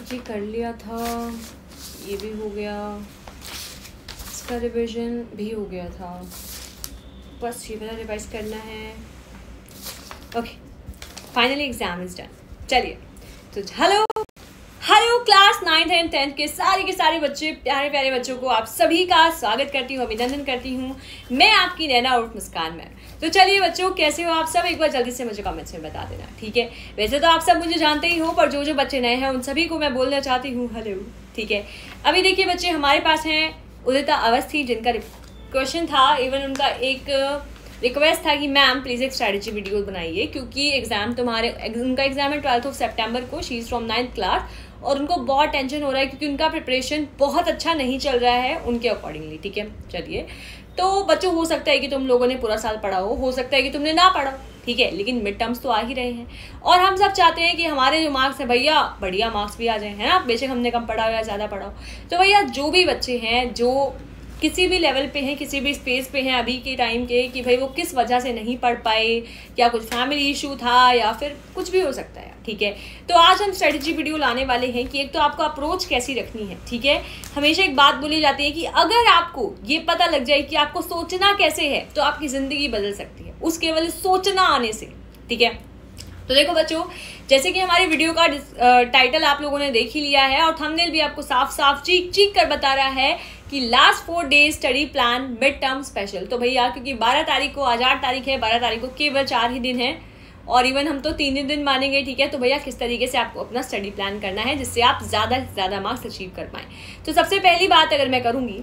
ये कर लिया था, ये भी हो गया, इसका रिवीजन भी हो गया था, बस ये वाला रिवाइज करना है। Okay, finally exam is done. चलिए, तो hello class 9th and 10th के सारे बच्चे, प्यारे प्यारे बच्चों को आप सभी का स्वागत करती हूँ, अभिनंदन करती हूँ। मैं आपकी नैना उर्फ मुस्कान मैम। तो चलिए बच्चों, कैसे हो आप सब, एक बार जल्दी से मुझे कमेंट्स में बता देना, ठीक है। वैसे तो आप सब मुझे जानते ही हो, पर जो बच्चे नए हैं उन सभी को मैं बोलना चाहती हूँ हेलो, ठीक है। अभी देखिए बच्चे, हमारे पास हैं उदिता अवस्थी, जिनका क्वेश्चन था, इवन उनका एक रिक्वेस्ट था कि मैम प्लीज़ एक स्ट्रैटेजी वीडियो बनाइए, क्योंकि उनका एग्जाम है 12 सितंबर को। She is from 9th class और उनको बहुत टेंशन हो रहा है क्योंकि उनका प्रिपरेशन बहुत अच्छा नहीं चल रहा है उनके अकॉर्डिंगली, ठीक है। चलिए, तो बच्चों, हो सकता है कि तुम लोगों ने पूरा साल पढ़ा हो सकता है कि तुमने ना पढ़ा, ठीक है, लेकिन मिड टर्म्स तो आ ही रहे हैं और हम सब चाहते हैं कि हमारे जो मार्क्स हैं भैया, बढ़िया मार्क्स भी आ जाए, है ना। बेशक हमने कम पढ़ा हो या ज़्यादा पढ़ा हो, तो भैया जो भी बच्चे हैं जो किसी भी लेवल पे हैं, किसी भी स्पेस पे हैं अभी के टाइम के, कि भाई वो किस वजह से नहीं पढ़ पाए, क्या कुछ फैमिली इशू था या फिर कुछ भी हो सकता है, ठीक है। तो आज हम स्ट्रेटजी वीडियो लाने वाले हैं कि एक तो आपको अप्रोच कैसी रखनी है, ठीक है। हमेशा एक बात बोली जाती है कि अगर आपको ये पता लग जाए कि आपको सोचना कैसे है तो आपकी ज़िंदगी बदल सकती है, उस केवल सोचना आने से, ठीक है। तो देखो बच्चों, जैसे कि हमारी वीडियो का टाइटल आप लोगों ने देख ही लिया है और थंबनेल भी आपको साफ साफ चीख कर बता रहा है कि last 4 days study plan mid term special. तो भैया, क्योंकि 12 तारीख को, आज 8 तारीख है, 12 तारीख को केवल 4 ही दिन है और इवन हम तो 3 दिन मानेंगे, ठीक है। तो भैया, किस तरीके से आपको अपना स्टडी प्लान करना है जिससे आप ज़्यादा से ज़्यादा मार्क्स अचीव कर पाएँ। तो सबसे पहली बात अगर मैं करूँगी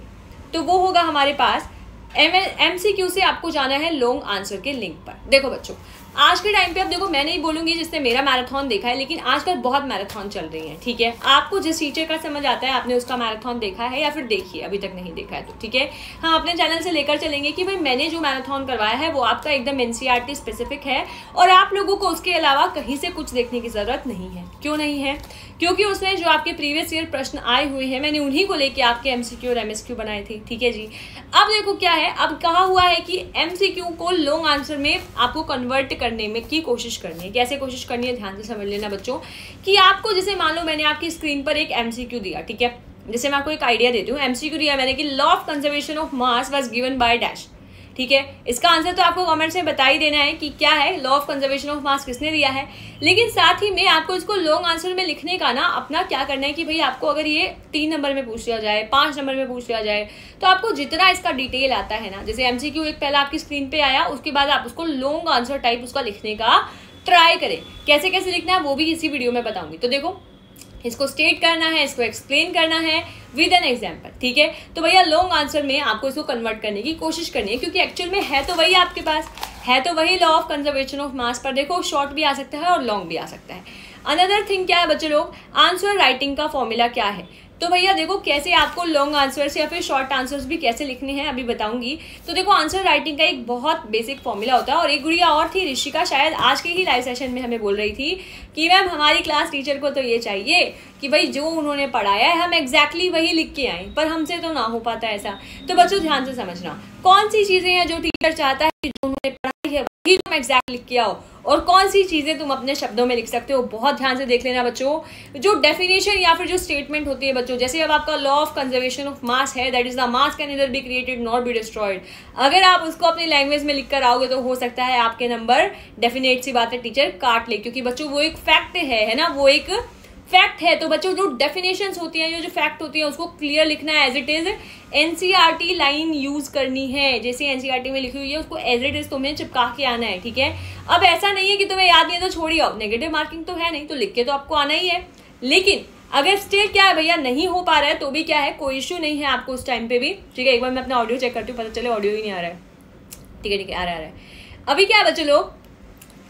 तो वो होगा हमारे पास MCQ से आपको जाना है लॉन्ग आंसर के लिंक पर। देखो बच्चों, आज के टाइम पे, अब देखो मैं नहीं बोलूंगी जिसने मेरा मैराथन देखा है, लेकिन आजकल बहुत मैराथन चल रही है, ठीक है। आपको जिस टीचर का समझ आता है, आपने उसका मैराथन देखा है या फिर देखिए अभी तक नहीं देखा है तो, ठीक है। हम अपने चैनल से लेकर चलेंगे कि भाई मैंने जो मैराथन करवाया है वो आपका एकदम NCERT स्पेसिफिक है और आप लोगों को उसके अलावा कहीं से कुछ देखने की जरूरत नहीं है। क्यों नहीं है? क्योंकि उसमें जो आपके प्रीवियस ईयर प्रश्न आए हुए हैं, मैंने उन्हीं को लेके आपके MCQ और MSQ बनाए थे, ठीक है जी। अब देखो क्या है, अब कहा हुआ है कि MCQ को लॉन्ग आंसर में आपको कन्वर्ट करने में की कोशिश करनी है। कैसे कोशिश करनी है, ध्यान से समझ लेना बच्चों, कि आपको जैसे मान लो मैंने आपकी स्क्रीन पर एक MCQ दिया, ठीक है। जैसे मैं आपको एक आइडिया देती हूँ, MCQ दिया मैंने कि law of conservation of mass was given by dash, ठीक है। इसका आंसर तो आपको कमेंट्स में बता ही देना है कि क्या है, लॉ ऑफ कंजर्वेशन ऑफ मास किसने दिया है। लेकिन साथ ही में आपको इसको लॉन्ग आंसर में लिखने का ना अपना क्या करना है कि भाई आपको अगर ये 3 नंबर में पूछ लिया जाए, 5 नंबर में पूछ लिया जाए, तो आपको जितना इसका डिटेल आता है ना, जैसे MCQ एक पहला आपकी स्क्रीन पे आया, उसके बाद आप उसको लॉन्ग आंसर टाइप उसका लिखने का ट्राई करें। कैसे कैसे लिखना है वो भी इसी वीडियो में बताऊंगी। तो देखो, इसको स्टेट करना है, इसको एक्सप्लेन करना है विद एन एग्जाम्पल, ठीक है। तो भैया लॉन्ग आंसर में आपको इसको कन्वर्ट करने की कोशिश करनी है, क्योंकि एक्चुअल में है तो वही आपके पास, है तो वही लॉ ऑफ कंजर्वेशन ऑफ मास, पर देखो शॉर्ट भी आ सकता है और लॉन्ग भी आ सकता है। अनदर थिंग क्या है बच्चे लोग, आंसर राइटिंग का फॉर्मूला क्या है। तो भैया देखो, कैसे आपको लॉन्ग आंसर्स या फिर शॉर्ट आंसर्स भी कैसे लिखने हैं अभी बताऊंगी। तो देखो, आंसर राइटिंग का एक बहुत बेसिक फॉर्मूला होता है और एक गुड़िया और थी, ऋषिका, शायद आज के ही लाइव सेशन में हमें बोल रही थी कि मैम हमारी क्लास टीचर को तो ये चाहिए कि भाई जो उन्होंने पढ़ाया है हम एग्जैक्टली वही लिख के आए, पर हमसे तो ना हो पाता ऐसा। तो बच्चों ध्यान से समझना, कौन सी चीजें हैं जो टीचर चाहता है कि जो उन्होंने पढ़ाई है वही तुम एग्जैक्ट लिख के आओ, और कौन सी चीजें तुम अपने शब्दों में लिख सकते हो। बहुत ध्यान से देख लेना बच्चों। जो डेफिनेशन या फिर जो स्टेटमेंट होती है बच्चों, जैसे अब आपका law of conservation of mass है, that is the mass can neither be created not be destroyed. अगर आप उसको अपनी लैंग्वेज में लिख कर आओगे तो हो सकता है आपके नंबर, डेफिनेट सी बात है, टीचर काट ले, क्योंकि बच्चों वो एक फैक्ट है ना, वो एक फैक्ट है। तो बच्चों जो डेफिनेशंस होती हैं, जो फैक्ट होती है, उसको क्लियर लिखना है as it is. NCERT line use करनी है, जैसे NCERT में लिखी हुई है उसको एज इट इज तुम्हें चिपका के आना है, ठीक है। अब ऐसा नहीं है कि तुम्हें याद नहीं है तो छोड़िए, आओ, नेगेटिव मार्किंग तो है नहीं, तो लिख के तो आपको आना ही है। लेकिन अगर स्टिल क्या है भैया, नहीं हो पा रहा है तो भी क्या है, कोई इश्यू नहीं है आपको उस टाइम पे भी, ठीक है। एक बार मैं अपना ऑडियो चेक करती हूँ, पता चले ऑडियो ही नहीं आ रहा है, ठीक है आ रहा है। अभी क्या है बच्चे लोग,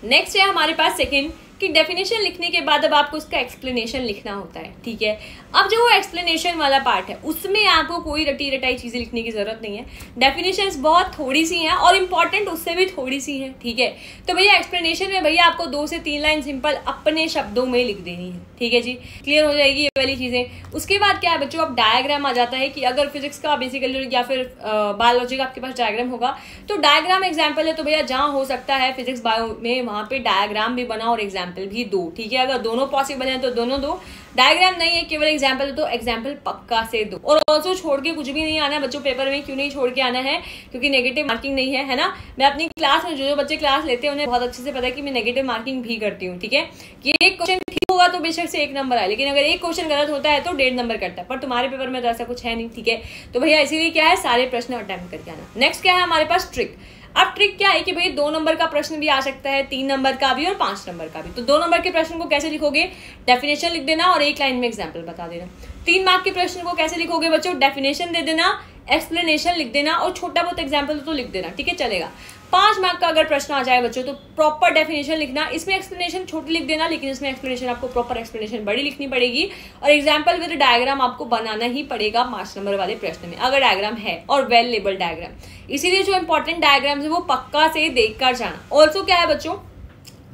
नेक्स्ट है हमारे पास सेकेंड, कि डेफिनेशन लिखने के बाद अब आपको उसका एक्सप्लेनेशन लिखना होता है, ठीक है। अब जो वो एक्सप्लेनेशन वाला पार्ट है उसमें आपको कोई रटी रटाई चीज़ें लिखने की जरूरत नहीं है। डेफिनेशंस बहुत थोड़ी सी हैं और इम्पॉर्टेंट उससे भी थोड़ी सी हैं, ठीक है। तो भैया एक्सप्लेनेशन में भैया आपको 2 से 3 लाइन सिंपल अपने शब्दों में लिख देनी है, ठीक है जी, क्लियर हो जाएगी ये वाली चीज़ें। उसके बाद क्या है बच्चों, अब डायग्राम आ जाता है कि अगर फिजिक्स का बेसिकली या फिर बायोलॉजी का आपके पास डायग्राम होगा तो डायग्राम एग्जाम्पल है, तो भैया जहाँ हो सकता है फिजिक्स बायो में वहाँ पे डायग्राम भी बना और एग्जाम्पल एग्जाम्पल भी दो, ठीक है। अगर दोनों पॉसिबल है तो दोनों दो, डायग्राम नहीं है केवल एग्जाम्पल तो एग्जाम्पल पक्का से दो। और ऑल्सो छोड़ के कुछ भी नहीं आना है बच्चों पेपर में। क्यों नहीं छोड़ के आना है? क्योंकि नेगेटिव मार्किंग नहीं है ना। मैं अपनी क्लास में जो बच्चे क्लास लेते हैं उन्हें बहुत अच्छे से पता है कि मैं नेगेटिव मार्किंग भी करती हूँ, ठीक है। कि एक क्वेश्चन ठीक होगा तो बेशक से 1 नंबर आए, लेकिन अगर एक क्वेश्चन गलत होता है तो 1.5 नंबर कटता है। पर तुम्हारे पेपर में तो ऐसा कुछ है नहीं, ठीक है। तो भैया इसीलिए क्या है, सारे प्रश्न अटेम्प्ट करके आना। नेक्स्ट क्या है हमारे पास, ट्रिक। अब ट्रिक क्या है कि भाई 2 नंबर का प्रश्न भी आ सकता है, 3 नंबर का भी और 5 नंबर का भी। तो 2 नंबर के प्रश्न को कैसे लिखोगे, डेफिनेशन लिख देना और 1 लाइन में एग्जाम्पल बता देना। 3 मार्क के प्रश्न को कैसे लिखोगे बच्चों, डेफिनेशन दे देना, एक्सप्लेनेशन लिख देना और छोटा बहुत एग्जाम्पल तो लिख देना, ठीक है, चलेगा। 5 मार्क का अगर प्रश्न आ जाए बच्चों तो प्रॉपर डेफिनेशन लिखना, इसमें एक्सप्लेनेशन छोटी लिख देना, लेकिन इसमें एक्सप्लेनेशन आपको प्रॉपर एक्सप्लेनेशन बड़ी लिखनी पड़ेगी और एग्जाम्पल विद डायग्राम आपको बनाना ही पड़ेगा 5 नंबर वाले प्रश्न में, अगर डायग्राम है और वेल लेबल डायग्राम। इसीलिए जो इंपॉर्टेंट डायग्राम्स है वो पक्का से देख कर जाना। ऑल्सो क्या है बच्चों,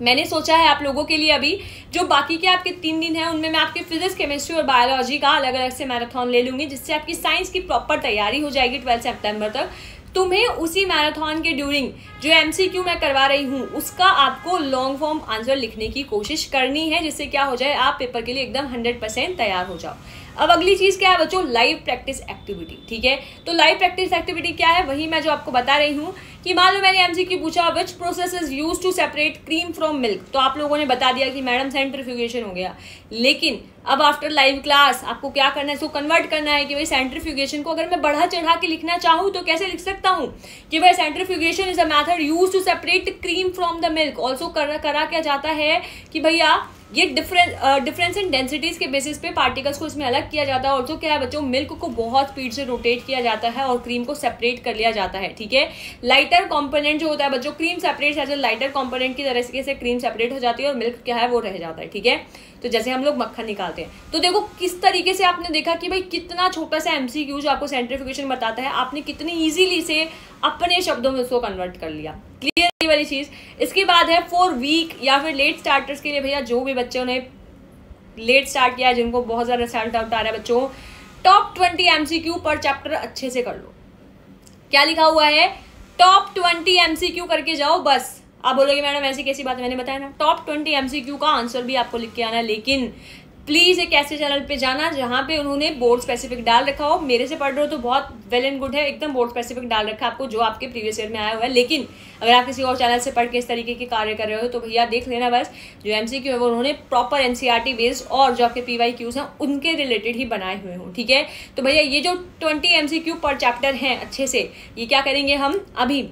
मैंने सोचा है आप लोगों के लिए अभी जो बाकी के आपके 3 दिन हैं उनमें मैं आपके फिजिक्स, केमिस्ट्री और बायोलॉजी का अलग अलग से मैराथन ले लूंगी, जिससे आपकी साइंस की प्रॉपर तैयारी हो जाएगी 12 सितंबर तक। तुम्हें उसी मैराथन के ड्यूरिंग जो एमसीक्यू मैं करवा रही हूँ उसका आपको लॉन्ग फॉर्म आंसर लिखने की कोशिश करनी है, जिससे क्या हो जाए आप पेपर के लिए एकदम 100% तैयार हो जाओ। अब अगली चीज क्या है बच्चों, लाइव प्रैक्टिस एक्टिविटी, ठीक है। तो लाइव प्रैक्टिस एक्टिविटी क्या है, वही मैं जो आपको बता रही हूँ कि मान लो मैंने एमसीक्यू पूछा which process is used to separate cream from milk, तो आप लोगों ने बता दिया कि मैडम सेंट्रीफ्यूगेशन हो गया। लेकिन अब आफ्टर लाइव क्लास आपको क्या करना है, इसको कन्वर्ट करना है कि भाई सेंट्रीफ्यूगेशन को अगर मैं बढ़ा चढ़ा के लिखना चाहूँ तो कैसे लिख सकता हूँ कि भाई centrifugation is a method used to separate cream from the milk. Also करा क्या जाता है कि भैया ये डिफरेंस इन डेंसिटीज के बेसिस पे पार्टिकल्स को इसमें अलग किया जाता है। ऑल्सो क्या है बच्चों, मिल्क को बहुत स्पीड से रोटेट किया जाता है और क्रीम को सेपरेट कर लिया जाता है, ठीक है। लाइटर कंपोनेंट जो होता है बच्चों, cream separate as lighter component की तरह से क्रीम सेपरेट हो जाती है और मिल्क क्या है वो रह जाता है, ठीक है। तो जैसे हम लोग मक्खन निकालते हैं, तो देखो किस तरीके से आपने देखा कि भाई कितना छोटा सा एमसीक्यू जो आपको सेंट्रीफ्यूगेशन बताता है, आपने कितनी इजीली से अपने शब्दों में उसको कन्वर्ट कर लिया। क्लियर ये वाली चीज। इसके बाद है फॉर वीक या फिर लेट स्टार्टर्स के लिए, भैया जो भी बच्चों ने लेट स्टार्ट किया है, जिनको बहुत ज्यादा रिजल्ट आउट आ रहा है बच्चों, टॉप 20 एमसीक्यू पर चैप्टर अच्छे से कर लो। क्या लिखा हुआ है, टॉप 20 एमसीक्यू करके जाओ बस। आप बोलोगे मैडम ऐसी कैसी बात है, मैंने बताया ना, टॉप 20 एमसीक्यू का आंसर भी आपको लिख के आना है। लेकिन प्लीज एक ऐसे चैनल पे जाना जहां पे उन्होंने बोर्ड स्पेसिफिक डाल रखा हो। मेरे से पढ़ रहे हो तो बहुत वेल एंड गुड है, एकदम बोर्ड स्पेसिफिक डाल रखा है आपको जो आपके प्रीवियस ईयर में आया हुआ है। लेकिन अगर आप किसी और चैनल से पढ़ के इस तरीके के कार्य कर रहे हो तो भैया देख लेना बस, जो एमसीक्यू है वो उन्होंने प्रॉपर एनसीईआरटी बेस्ड और जो आपके पीवाईक्यूज हैं उनके रिलेटेड ही बनाए हुए हो, ठीक है। तो भैया ये जो 20 एमसीक्यू पर चैप्टर हैं अच्छे से, ये क्या करेंगे हम अभी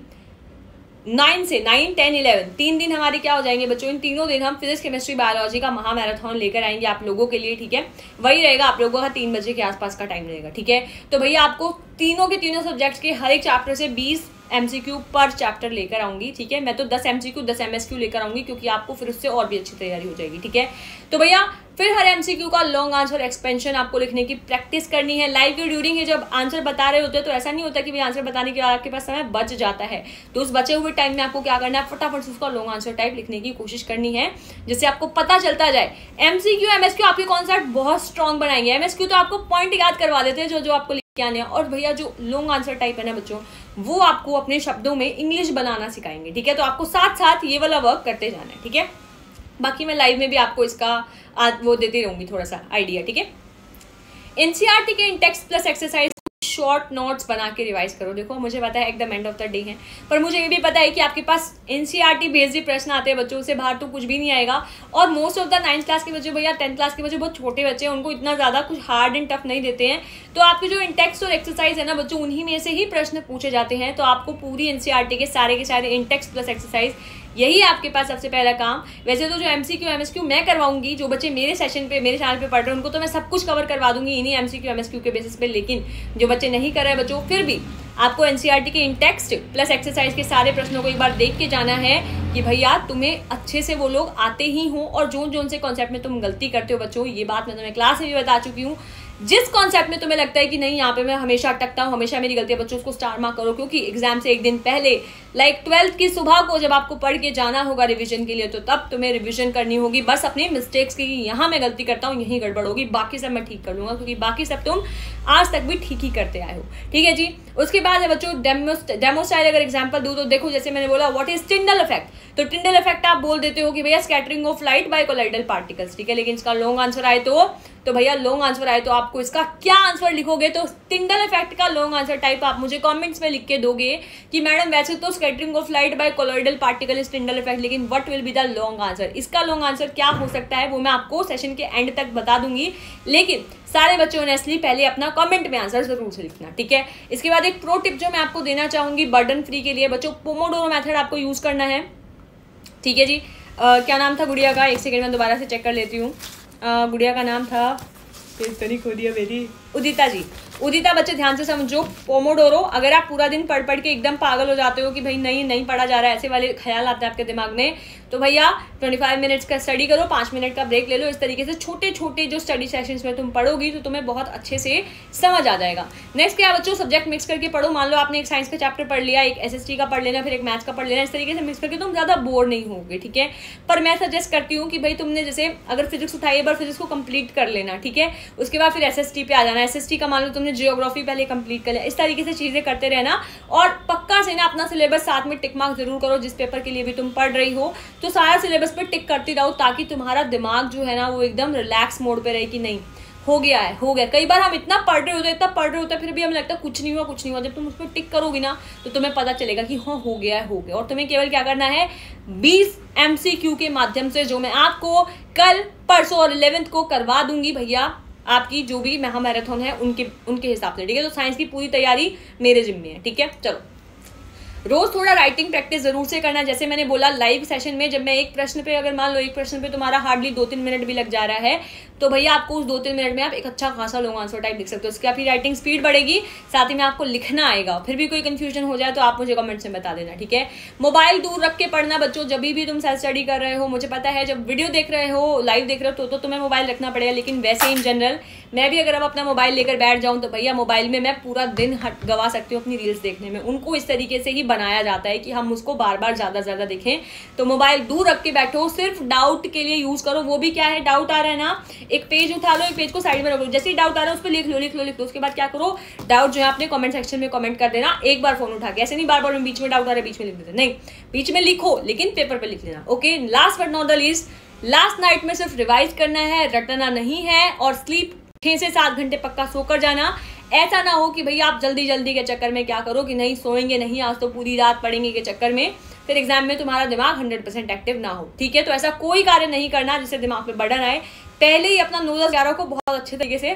9 से 9, 10, 11 3 दिन हमारे क्या हो जाएंगे बच्चों, इन तीनों दिन हम फिजिक्स, केमिस्ट्री, बायोलॉजी का महा मैराथन लेकर आएंगे आप लोगों के लिए, ठीक है। वही रहेगा आप लोगों का 3 बजे के आसपास का टाइम रहेगा, ठीक है। तो भैया आपको तीनों के तीनों सब्जेक्ट्स के हर एक चैप्टर से 20 एमसीक्यू पर चैप्टर लेकर आऊंगी, ठीक है। मैं तो 10 एमसीक्यू 10 एमएसक्यू लेकर आऊंगी क्योंकि आपको फिर उससे और भी अच्छी तैयारी हो जाएगी, ठीक है। तो भैया फिर हर एमसीक्यू का लॉन्ग आंसर एक्सपेंशन आपको लिखने की प्रैक्टिस करनी है। लाइव के ड्यूरिंग है जब आंसर बता रहे होते हैं तो ऐसा नहीं होता कि भाई आंसर बताने के बाद आपके पास समय बच जाता है, तो उस बचे हुए टाइम में आपको क्या करना है, फटाफट से उसका लॉन्ग आंसर टाइप लिखने की कोशिश करनी है, जिससे आपको पता चलता जाए। एमसीक्यू एमएसक्यू आपके कॉन्सेप्ट बहुत स्ट्रॉन्ग बनाएंगे। एमएसक्यू तो आपको पॉइंट याद करवा देते हैं जो आपको लिख के आने हैं, और भैया जो लॉन्ग आंसर टाइप है ना बच्चों, वो आपको अपने शब्दों में इंग्लिश बनाना सिखाएंगे, ठीक है। तो आपको साथ साथ ये वाला वर्क करते जाना है, ठीक है। बाकी मैं लाइव में भी आपको इसका वो देती रहूंगी थोड़ा सा आइडिया, ठीक है। एनसीईआरटी के इन text plus exercise short notes बना के रिवाइज करो। देखो मुझे पता है एकदम एंड ऑफ द डे है, पर मुझे ये भी पता है कि आपके पास एनसीईआरटी बेस्ड प्रश्न आते हैं बच्चों, से बाहर तो कुछ भी नहीं आएगा। और most of the 9th class के बच्चे, भैया 10th क्लास के बच्चे बहुत छोटे बच्चे हैं, उनको इतना ज्यादा कुछ हार्ड एंड टफ नहीं देते हैं। तो आपके जो इंटेक्स्ट और एक्सरसाइज है ना बच्चों, उन्हीं में से ही प्रश्न पूछे जाते हैं। तो आपको पूरी एनसीईआरटी के सारे इंटेक्स्ट प्लस एक्सरसाइज, यही आपके पास सबसे पहला काम। वैसे तो जो एमसीक्यू एमएसक्यू मैं करवाऊंगी, जो बच्चे मेरे सेशन पे मेरे चैनल पे पढ़ रहे हैं उनको तो मैं सब कुछ कवर करवा दूंगी इन्हीं एमसीक्यू एमएसक्यू के बेसिस पे। लेकिन जो बच्चे नहीं कर रहे हैं बच्चों, फिर भी आपको एनसीईआरटी के इंटेक्स्ट प्लस एक्सरसाइज के सारे प्रश्नों को एक बार देख के जाना है कि भैया तुम्हें अच्छे से वो लोग आते ही हों, और जोन से कॉन्सेप्ट में तुम गलती करते हो बच्चों, ये बात मैं तुम्हें क्लास में भी बता चुकी हूँ। जिस कॉन्सेप्ट में तुम्हें लगता है कि नहीं यहाँ पे मैं हमेशा अटकता हूँ, हमेशा मेरी गलती है, बच्चों उसको स्टार मार्क करो, क्योंकि एग्जाम से एक दिन पहले लाइक 12th की सुबह को जब आपको पढ़ के जाना होगा रिवीजन के लिए, तो तब तुम्हें रिवीजन करनी होगी बस अपने मिस्टेक्स की। यहाँ मैं गलती करता हूँ, यही गड़बड़ होगी, बाकी सब मैं ठीक कर लूंगा, क्योंकि बाकी सब तुम आज तक भी ठीक ही करते आए हो, ठीक है जी। उसके बाद है बच्चों डेमो स्टाइल अगर एग्जांपल दूं तो देखो, जैसे मैंने बोला व्हाट इज टिंडल इफेक्ट, तो टिंडल इफेक्ट आप बोल देते हो कि भैया scattering of light bye colloidal particles, ठीक है। लेकिन इसका लॉन्ग आंसर आए तो भैया लॉन्ग आंसर आए तो आपको इसका क्या आंसर लिखोगे, तो टिंडल इफेक्ट का लॉन्ग आंसर टाइप आप मुझे कमेंट्स में लिख के दोगे कि मैडम वैसे तो scattering of light by colloidal particle is Tyndall effect, लेकिन what will be the long answer. इसका लॉन्ग आंसर क्या हो सकता है वो मैं आपको सेशन के एंड तक बता दूंगी, लेकिन सारे बच्चों ने असली पहले अपना कमेंट में आंसर जरूर से लिखना, ठीक है। इसके बाद एक प्रो टिप जो मैं आपको देना चाहूंगी बर्डन फ्री के लिए बच्चों, पोमोडोरो मेथड आपको यूज करना है, ठीक है जी। क्या नाम था गुड़िया का, एक सेकेंड में दोबारा से चेक कर लेती हूँ। गुड़िया का नाम था, खो दिया मेरी, उदिता जी। उदिता बच्चे ध्यान से समझो, पोमोडोरो अगर आप पूरा दिन पढ़ पढ़ के एकदम पागल हो जाते हो कि भाई नहीं पढ़ा जा रहा है, ऐसे वाले ख्याल आते हैं आपके दिमाग में, तो भैया 25 मिनट्स का स्टडी करो, 5 मिनट का ब्रेक ले लो। इस तरीके से छोटे छोटे जो स्टडी सेशंस में तुम पढ़ोगी तो तुम्हें बहुत अच्छे से समझ आ जाएगा। नेक्स्ट क्या बच्चों, सब्जेक्ट मिक्स करके पढ़ो। मान लो आपने एक साइंस का चैप्टर पढ़ लिया, एक SST का पढ़ लेना, फिर एक मैथ्स का पढ़ लेना, इस तरीके से मिक्स करके तुम ज्यादा बोर नहीं होगे, ठीक है। पर मैं सजेस्ट करती हूँ कि भाई तुमने जैसे अगर फिजिक्स उठाई, एक बार फिजिक्स को कंप्लीट कर लेना, ठीक है। उसके बाद फिर SST पे आ जाना, SST का मान लो तुमने जियोग्राफी पहले कंप्लीट कर लिया, इस तरीके से चीजें करते रहना। और पक्का से ना अपना सिलेबस साथ में टिक मार्क जरूर करो, जिस पेपर के लिए भी तुम पढ़ रही हो तो सारा सिलेबस पे टिक करती रहो, ताकि तुम्हारा दिमाग जो है ना वो एकदम रिलैक्स मोड पे रहे कि नहीं हो गया है, हो गया। कई बार हम इतना पढ़ रहे होते हैं फिर भी हमें लगता है कुछ नहीं हुआ। जब तुम उस पर टिक करोगी ना तो तुम्हें पता चलेगा कि हाँ हो गया है। और तुम्हें केवल क्या करना है, 20 MCQ के माध्यम से, जो मैं आपको कल परसों और 11th को करवा दूंगी भैया, आपकी जो भी महा मैराथन है उनके हिसाब से, ठीक है। तो साइंस की पूरी तैयारी मेरे जिम्मे है, ठीक है। चलो, रोज थोड़ा राइटिंग प्रैक्टिस जरूर से करना। जैसे मैंने बोला लाइव सेशन में, जब मैं एक प्रश्न पे, अगर मान लो एक प्रश्न पे तुम्हारा हार्डली 2-3 मिनट भी लग जा रहा है, तो भैया आपको उस 2-3 मिनट में आप एक अच्छा खासा लॉन्ग आंसर टाइप लिख सकते हो। उसकी आपकी राइटिंग स्पीड बढ़ेगी, साथ ही में आपको लिखना आएगा। फिर भी कोई कंफ्यूजन हो जाए तो आप मुझे कमेंट्स में बता देना, ठीक है। मोबाइल दूर रख के पढ़ना बच्चों, जब भी तुम सेल्फ स्टडी कर रहे हो, मुझे पता है जब वीडियो देख रहे हो, लाइव देख रहे हो तो तुम्हें मोबाइल रखना पड़ेगा, लेकिन वैसे इन जनरल मैं भी अगर अब अपना मोबाइल लेकर बैठ जाऊं तो भैया मोबाइल में मैं पूरा दिन गवा सकती हूँ अपनी रील्स देखने में। उनको इस तरीके से ही बनाया जाता है कि हम उसको बार बार ज्यादा देखें। तो मोबाइल दूर रख के बैठो, सिर्फ डाउट के लिए यूज करो। वो भी क्या है, डाउट आ रहा है ना, एक पेज उठा लो, एक पेज को साइड में रखो, जैसे ही डाउट आ रहा है उस पर लिख लो। उसके बाद क्या करो, डाउट जो है अपने कमेंट सेक्शन में कमेंट कर देना, एक बार फोन उठा के। ऐसे नहीं बार बार बीच में डाउट आ रहा है बीच में लिख देते, नहीं, बीच में लिखो लेकिन पेपर पे लिख लेना, okay. Last but not the least, last night में सिर्फ रिवाइज करना है, रटना नहीं है। और स्लीप 6 से 7 घंटे पक्का सोकर जाना। ऐसा ना हो कि भैया आप जल्दी के चक्कर में क्या करो कि नहीं सोएंगे नहीं, आज तो पूरी रात पढ़ेंगे के चक्कर में फिर एग्जाम में तुम्हारा दिमाग 100% एक्टिव ना हो, ठीक है। तो ऐसा कोई कार्य नहीं करना जिससे दिमाग पे बर्डन आए। पहले ही अपना 9-10-11 को बहुत अच्छे तरीके से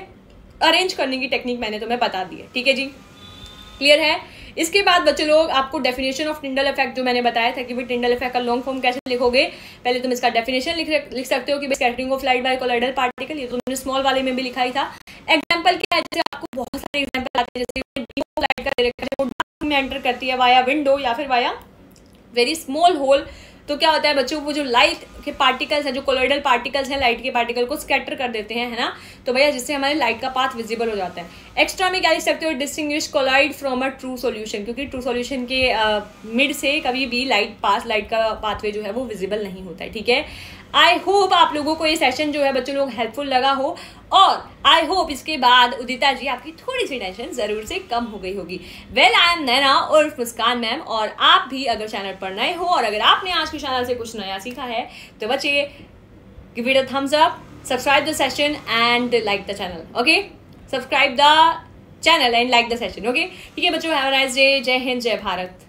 अरेंज करने की टेक्निक मैंने तुम्हें बता दी है, ठीक है जी, क्लियर है। इसके बाद बच्चे लोग आपको डेफिनेशन ऑफ टिंडल इफेक्ट जो मैंने बताया था कि भाई टिंडल इफेक्ट का लॉन्ग फॉर्म कैसे लिखोगे, पहले तुम इसका डेफिनेशन लिख सकते हो कि scattering of light bye colloidal particle, ये तुमने स्मॉल वाले में भी लिखा ही था। एग्जांपल क्या है, जैसे आपको बहुत सारे एग्जांपल आते हैं, जैसे लाइट का डायरेक्शन में एंटर करती है वाया विंडो या फिर वाया वेरी स्मॉल होल, तो क्या होता है बच्चों, वो जो लाइट के पार्टिकल्स हैं, जो कोलॉइडल पार्टिकल्स हैं, लाइट के पार्टिकल को स्कैटर कर देते हैं, है ना। तो भैया जिससे हमारे लाइट का पाथ विजिबल हो जाता है। एक्स्ट्रा में क्या लिख सकते हो, distinguish colloid from a true solution, क्योंकि ट्रू सॉल्यूशन के मिड से कभी भी लाइट का पाथवे जो है वो विजिबल नहीं होता है, ठीक है। आई होप आप लोगों को ये सेशन जो है बच्चों लोग हेल्पफुल लगा हो, और आई होप इसके बाद उदिता जी आपकी थोड़ी सी टेंशन जरूर से कम हो गई होगी। वेल, आई एम नैना उर्फ मुस्कान मैम, और आप भी अगर चैनल पर नए हो और अगर आपने आज के चैनल से कुछ नया सीखा है तो बच्चे give it a thumbs up, subscribe the session and like the channel, okay. Subscribe the channel and like the session, okay, ठीक है बच्चों। Have a nice day. जय हिंद, जय भारत।